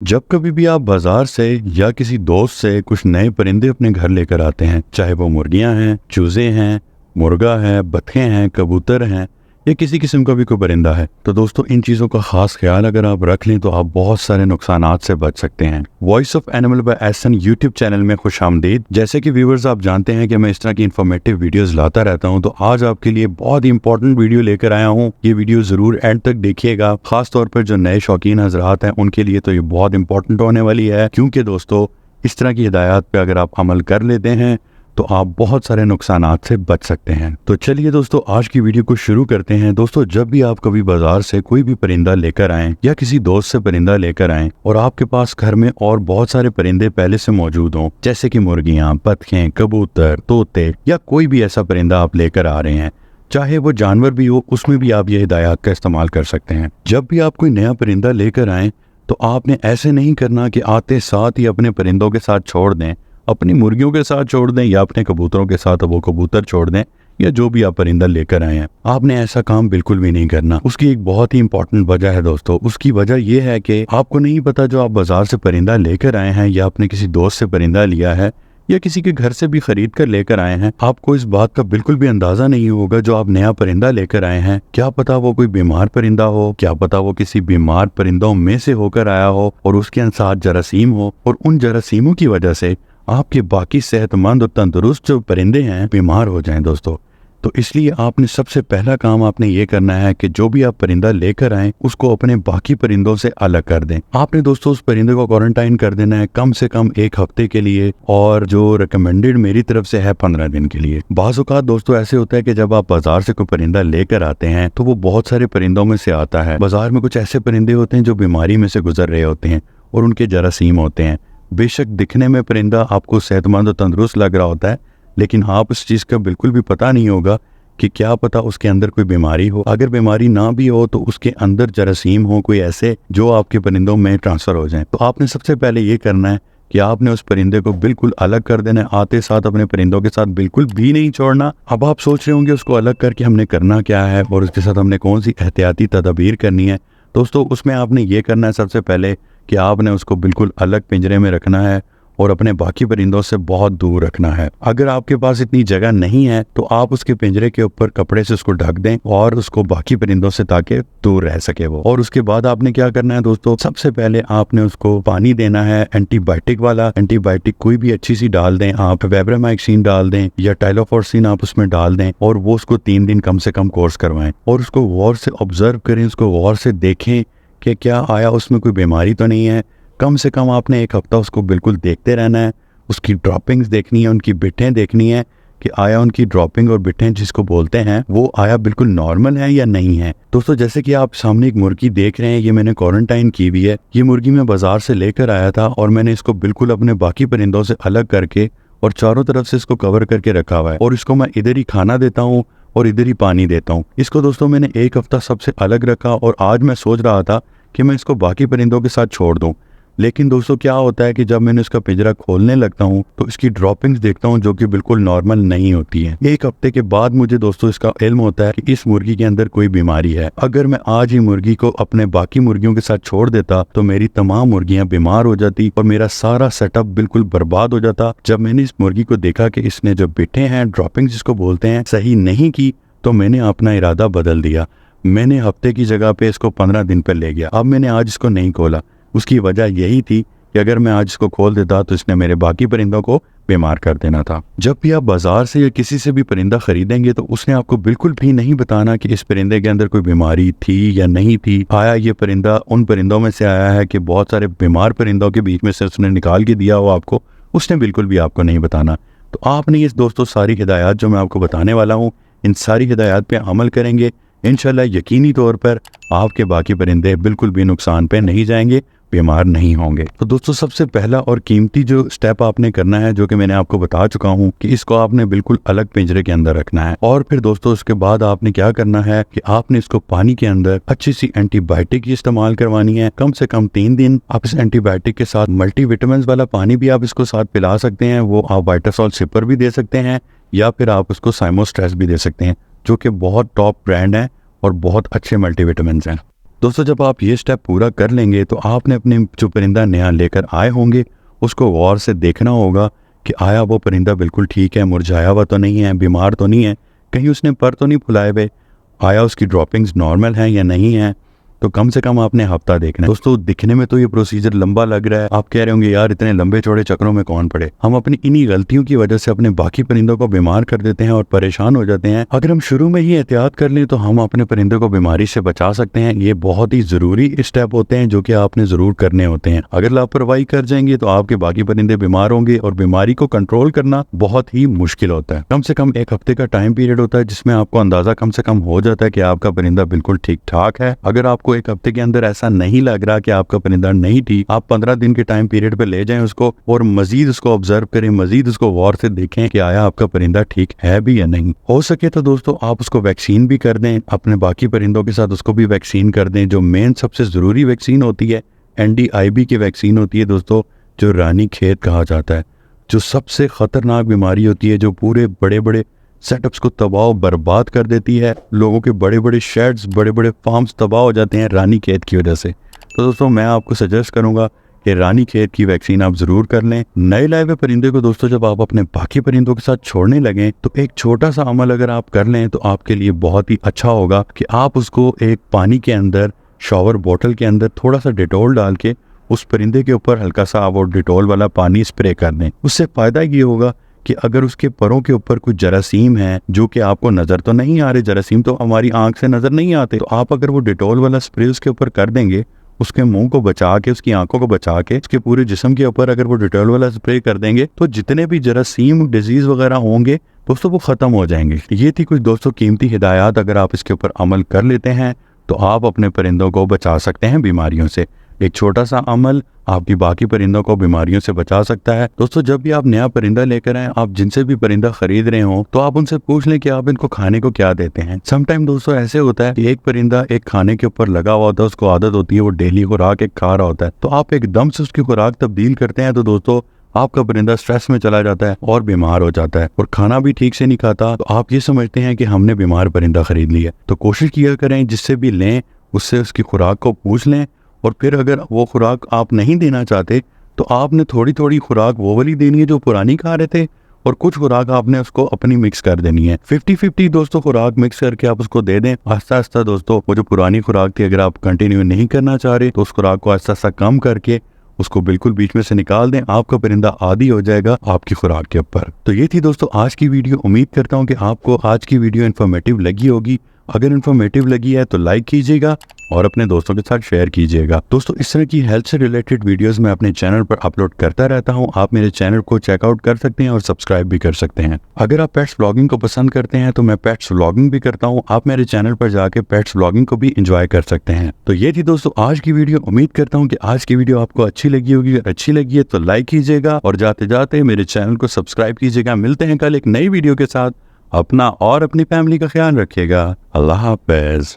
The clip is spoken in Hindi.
जब कभी भी आप बाजार से या किसी दोस्त से कुछ नए परिंदे अपने घर लेकर आते हैं, चाहे वो मुर्गियां हैं, चूजे हैं, मुर्गा है, बतखें हैं, कबूतर हैं या किसी किस्म का भी कोई परिंदा है, तो दोस्तों इन चीज़ों का खास ख्याल अगर आप रख लें तो आप बहुत सारे नुकसानात से बच सकते हैं। Voice of animal by Ehsan YouTube channel में खुशामदीद। जैसे कि व्यूवर्स आप जानते हैं कि मैं इस तरह की इन्फॉर्मेटिव वीडियोस लाता रहता हूं, तो आज आपके लिए बहुत ही इंपॉर्टेंट वीडियो लेकर आया हूं। ये वीडियो ज़रूर एंड तक देखिएगा, खास तौर पर जो नए शौकीन हजरात हैं उनके लिए तो ये बहुत इंपॉर्टेंट होने वाली है, क्योंकि दोस्तों इस तरह की हिदायत पे अगर आप अमल कर लेते हैं तो आप बहुत सारे नुकसानात से बच सकते हैं। तो चलिए दोस्तों आज की वीडियो को शुरू करते हैं। दोस्तों जब भी आप कभी बाजार से कोई भी परिंदा लेकर आएं या किसी दोस्त से परिंदा लेकर आएं और आपके पास घर में और बहुत सारे परिंदे पहले से मौजूद हों, जैसे कि मुर्गियां, बतखें, कबूतर, तोते या कोई भी ऐसा परिंदा आप लेकर आ रहे हैं, चाहे वो जानवर भी हो, उसमें भी आप ये हिदायत का इस्तेमाल कर सकते हैं। जब भी आप कोई नया परिंदा लेकर आएं तो आपने ऐसे नहीं करना कि आते साथ ही अपने परिंदों के साथ छोड़ दें, अपनी मुर्गियों के साथ छोड़ दें या अपने कबूतरों के साथ वो कबूतर छोड़ दें या जो भी आप परिंदा लेकर आए हैं। आपने ऐसा काम बिल्कुल भी नहीं करना। उसकी एक बहुत ही इंपॉर्टेंट वजह है दोस्तों। उसकी वजह यह है कि आपको नहीं पता जो आप बाजार से परिंदा लेकर आए हैं या आपने किसी दोस्त से परिंदा लिया है या किसी के घर से भी खरीद कर लेकर आए हैं, आपको इस बात का बिल्कुल भी अंदाजा नहीं होगा जो आप नया परिंदा लेकर आए हैं, क्या पता वो कोई बीमार परिंदा हो, क्या पता वो किसी बीमार परिंदों में से होकर आया हो और उसके साथ जरासीम हो और उन जरासीमों की वजह से आपके बाकी सेहतमंद और तंदुरुस्त जो परिंदे हैं बीमार हो जाएं दोस्तों। तो इसलिए आपने सबसे पहला काम आपने ये करना है कि जो भी आप परिंदा लेकर आएं उसको अपने बाकी परिंदों से अलग कर दें। आपने दोस्तों उस परिंदे को क्वारंटाइन कर देना है कम से कम 1 हफ्ते के लिए, और जो रिकमेंडेड मेरी तरफ से है 15 दिन के लिए। बाज़ औक़ात दोस्तों ऐसे होता है कि जब आप बाजार से कोई परिंदा लेकर आते हैं तो वो बहुत सारे परिंदों में से आता है। बाजार में कुछ ऐसे परिंदे होते हैं जो बीमारी में से गुजर रहे होते हैं और उनके जरासीम होते हैं। बेशक दिखने में परिंदा आपको सेहतमंद और तंदुरुस्त लग रहा होता है, लेकिन आप इस चीज़ का बिल्कुल भी पता नहीं होगा कि क्या पता उसके अंदर कोई बीमारी हो। अगर बीमारी ना भी हो तो उसके अंदर जरासीम हो कोई ऐसे जो आपके परिंदों में ट्रांसफ़र हो जाएं। तो आपने सबसे पहले ये करना है कि आपने उस परिंदे को बिल्कुल अलग कर देना है, आते साथ अपने परिंदों के साथ बिल्कुल भी नहीं छोड़ना। अब आप सोच रहे होंगे उसको अलग करके हमने करना क्या है और उसके साथ हमने कौन सी एहतियाती तदबीर करनी है। दोस्तों उसमें आपने ये करना है सबसे पहले कि आपने उसको बिल्कुल अलग पिंजरे में रखना है और अपने बाकी परिंदों से बहुत दूर रखना है। अगर आपके पास इतनी जगह नहीं है तो आप उसके पिंजरे के ऊपर कपड़े से उसको ढक दें और उसको बाकी परिंदों से ताकि दूर रह सके वो। और उसके बाद आपने क्या करना है दोस्तों, सबसे पहले आपने उसको पानी देना है एंटीबायोटिक वाला। एंटीबायोटिक कोई भी अच्छी सी डाल दें, आप वेब्रामाइक्सिन डाल दें या टाइलोफॉर्सिन आप उसमें डाल दें और वो उसको 3 दिन कम से कम कोर्स करवाएं और उसको गौर से ऑब्जर्व करें, उसको गौर से देखें कि क्या आया उसमें कोई बीमारी तो नहीं है। कम से कम आपने 1 हफ्ता उसको बिल्कुल देखते रहना है, उसकी ड्रॉपिंग्स देखनी है, उनकी बिटें देखनी है कि आया उनकी ड्रॉपिंग और बिटें जिसको बोलते हैं वो आया बिल्कुल नॉर्मल है या नहीं है। दोस्तों जैसे कि आप सामने एक मुर्गी देख रहे हैं, ये मैंने क्वारंटाइन की हुई है। ये मुर्गी मैं बाजार से लेकर आया था और मैंने इसको बिल्कुल अपने बाकी परिंदों से अलग करके और चारों तरफ से इसको कवर करके रखा हुआ है और इसको मैं इधर ही खाना देता हूँ और इधर ही पानी देता हूँ। इसको दोस्तों मैंने 1 हफ्ता सबसे अलग रखा और आज मैं सोच रहा था कि मैं इसको बाकी परिंदों के साथ छोड़ दूं, लेकिन दोस्तों क्या होता है कि जब मैंने इसका पिंजरा खोलने लगता हूँ तो इसकी ड्रॉपिंग्स देखता हूँ जो कि बिल्कुल नॉर्मल नहीं होती है। 1 हफ्ते के बाद मुझे दोस्तों इसका इल्म होता है कि इस मुर्गी के अंदर कोई बीमारी है। अगर मैं आज ही मुर्गी को अपने बाकी मुर्गियों के साथ छोड़ देता तो मेरी तमाम मुर्गियां बीमार हो जाती और मेरा सारा सेटअप बिल्कुल बर्बाद हो जाता। जब मैंने इस मुर्गी को देखा कि इसने जो बिठे हैं, ड्रॉपिंग जिसको बोलते हैं, सही नहीं की, तो मैंने अपना इरादा बदल दिया। मैंने हफ्ते की जगह पे इसको 15 दिन पर ले गया। अब मैंने आज इसको नहीं खोला। उसकी वजह यही थी कि अगर मैं आज इसको खोल देता तो इसने मेरे बाकी परिंदों को बीमार कर देना था। जब भी आप बाजार से या किसी से भी परिंदा खरीदेंगे तो उसने आपको बिल्कुल भी नहीं बताना कि इस परिंदे के अंदर कोई बीमारी थी या नहीं थी, आया ये परिंदा उन परिंदों में से आया है कि बहुत सारे बीमार परिंदों के बीच में से उसने निकाल के दिया हो आपको, उसने बिल्कुल भी आपको नहीं बताना। तो आपने ये दोस्तों सारी हिदायत जो मैं आपको बताने वाला हूँ, इन सारी हिदायत पे अमल करेंगे, इंशाल्लाह यकीनी तौर पर आपके बाकी परिंदे बिल्कुल भी नुकसान पे नहीं जाएंगे, बीमार नहीं होंगे। तो दोस्तों सबसे पहला और कीमती जो स्टेप आपने करना है, जो कि मैंने आपको बता चुका हूं, कि इसको आपने बिल्कुल अलग पिंजरे के अंदर रखना है। और फिर दोस्तों उसके बाद आपने क्या करना है कि आपने इसको पानी के अंदर अच्छी सी एंटीबायोटिक की इस्तेमाल करवानी है, कम से कम 3 दिन। आप इस एंटीबायोटिक के साथ मल्टीविटामिन वाला पानी भी आप इसको साथ पिला सकते हैं, वो आप वाइटासॉल सिपर भी दे सकते हैं या फिर आप उसको साइमोस्ट्रेस भी दे सकते हैं, जो कि बहुत टॉप ब्रांड है और बहुत अच्छे मल्टीविटामिन हैं। दोस्तों जब आप ये स्टेप पूरा कर लेंगे तो आपने अपने जो परिंदा नया लेकर आए होंगे उसको गौर से देखना होगा कि आया वो परिंदा बिल्कुल ठीक है, मुरझाया हुआ तो नहीं है, बीमार तो नहीं है, कहीं उसने पर तो नहीं फुलाए हुए, आया उसकी ड्रॉपिंग्स नॉर्मल हैं या नहीं है। तो कम से कम आपने हफ्ता देखना है। दोस्तों दिखने में तो ये प्रोसीजर लंबा लग रहा है, आप कह रहे होंगे यार इतने लंबे चौड़े चक्रों में कौन पड़े। हम अपनी इन्हीं गलतियों की वजह से अपने बाकी परिंदों को बीमार कर देते हैं और परेशान हो जाते हैं। अगर हम शुरू में ही एहतियात कर लें तो हम अपने परिंदों को बीमारी से बचा सकते हैं। ये बहुत ही जरूरी स्टेप होते हैं जो कि आपने जरूर करने होते हैं। अगर लापरवाही कर जाएंगे तो आपके बाकी परिंदे बीमार होंगे और बीमारी को कंट्रोल करना बहुत ही मुश्किल होता है। कम से कम एक हफ्ते का टाइम पीरियड होता है जिसमें आपको अंदाजा कम से कम हो जाता है कि आपका परिंदा बिल्कुल ठीक ठाक है। अगर आपको एक हफ्ते के अंदर ऐसा नहीं लग रहा कि आपका परिंदा नहीं ठीक, आप 15 दिन के टाइम पीरियड पे ले जाएं उसको और मजीद उसको ऑब्जर्व करें, मजीद उसको गौर से देखें कि आया आपका परिंदा ठीक है भी या नहीं। हो सके तो दोस्तों आप उसको वैक्सीन भी कर दें, अपने बाकी परिंदों के साथ उसको भी वैक्सीन कर दें। जो मेन सबसे जरूरी वैक्सीन होती है NDIB की वैक्सीन होती है दोस्तों, जो रानी खेत कहा जाता है, जो सबसे खतरनाक बीमारी होती है, जो पूरे बड़े बड़े सेटअप्स को तबाह बर्बाद कर देती है। लोगों के बड़े बड़े शेड्स, बड़े बड़े फार्म्स तबाह हो जाते हैं रानी खेत की वजह से। तो दोस्तों मैं आपको सजेस्ट करूंगा कि रानी खेत की वैक्सीन आप जरूर कर लें। नए लाए हुए परिंदे को दोस्तों जब आप अपने बाकी परिंदों के साथ छोड़ने लगें तो एक छोटा सा अमल अगर आप कर लें तो आपके लिए बहुत ही अच्छा होगा कि आप उसको एक पानी के अंदर, शॉवर बॉटल के अंदर थोड़ा सा डिटॉल डाल के उस परिंदे के ऊपर हल्का सा वो डिटॉल वाला पानी स्प्रे कर दें। उससे फायदा ये होगा कि अगर उसके परों के ऊपर कुछ जरासीम है जो कि आपको नजर तो नहीं आ रहे, जरासीम तो हमारी आंख से नजर नहीं आते, तो आप अगर वो डिटॉल वाला स्प्रे उसके ऊपर कर देंगे, उसके मुंह को बचा के, उसकी आंखों को बचा के, उसके पूरे जिस्म के ऊपर अगर वो डिटॉल वाला स्प्रे कर देंगे तो जितने भी जरासीम डिजीज वगैरह होंगे दोस्तों वो खत्म हो जाएंगे। ये थी कुछ दोस्तों कीमती हिदायत। अगर आप इसके ऊपर अमल कर लेते हैं तो आप अपने परिंदों को बचा सकते हैं बीमारियों से। एक छोटा सा अमल आपकी बाकी परिंदों को बीमारियों से बचा सकता है। दोस्तों जब भी आप नया परिंदा लेकर आए, आप जिनसे भी परिंदा खरीद रहे हो तो आप उनसे पूछ लें कि आप इनको खाने को क्या देते हैं। समटाइम दोस्तों ऐसे होता है कि एक परिंदा एक खाने के ऊपर लगा हुआ होता है, उसको आदत होती है वो डेली खुराक एक खा रहा होता है, तो आप एकदम से उसकी खुराक तब्दील करते हैं तो दोस्तों आपका परिंदा स्ट्रेस में चला जाता है और बीमार हो जाता है और खाना भी ठीक से नहीं खाता। तो आप ये समझते हैं कि हमने बीमार परिंदा खरीद लिया। तो कोशिश किया करें जिससे भी लें उससे उसकी खुराक को पूछ लें, और फिर अगर वो खुराक आप नहीं देना चाहते तो आपने थोड़ी थोड़ी खुराक वो वाली देनी है जो पुरानी खा रहे थे, और कुछ खुराक आपने उसको अपनी मिक्स कर देनी है। 50-50 दोस्तों खुराक मिक्स करके आप उसको दे दें। आस्ता आस्ता दोस्तों वो जो पुरानी खुराक थी अगर आप कंटिन्यू नहीं करना चाह रहे तो उस खुराक को आस्ता आस्ता कम करके उसको बिल्कुल बीच में से निकाल दें। आपका परिंदा आदी हो जाएगा आपकी खुराक के ऊपर। तो ये थी दोस्तों आज की वीडियो। उम्मीद करता हूँ कि आपको आज की वीडियो इन्फॉर्मेटिव लगी होगी। अगर इन्फॉर्मेटिव लगी है तो लाइक कीजिएगा और अपने दोस्तों के साथ शेयर कीजिएगा। दोस्तों इस तरह की हेल्थ से रिलेटेड वीडियोस मैं अपने चैनल पर अपलोड करता रहता हूं। आप मेरे चैनल को चेकआउट कर सकते हैं और सब्सक्राइब भी कर सकते हैं। अगर आप पेट्स व्लॉगिंग को पसंद करते हैं तो मैं पेट्स व्लॉगिंग भी करता हूं। आप मेरे चैनल पर जाके पेट्स व्लॉगिंग को भी एंजॉय कर सकते हैं। तो ये थी दोस्तों आज की वीडियो। उम्मीद करता हूँ कि आज की वीडियो आपको अच्छी लगी होगी। अगर अच्छी लगी है तो लाइक कीजिएगा और जाते जाते मेरे चैनल को सब्सक्राइब कीजिएगा। मिलते हैं कल एक नई वीडियो के साथ। अपना और अपनी फैमिली का ख्याल रखिएगा। अल्लाह हाफ़िज़।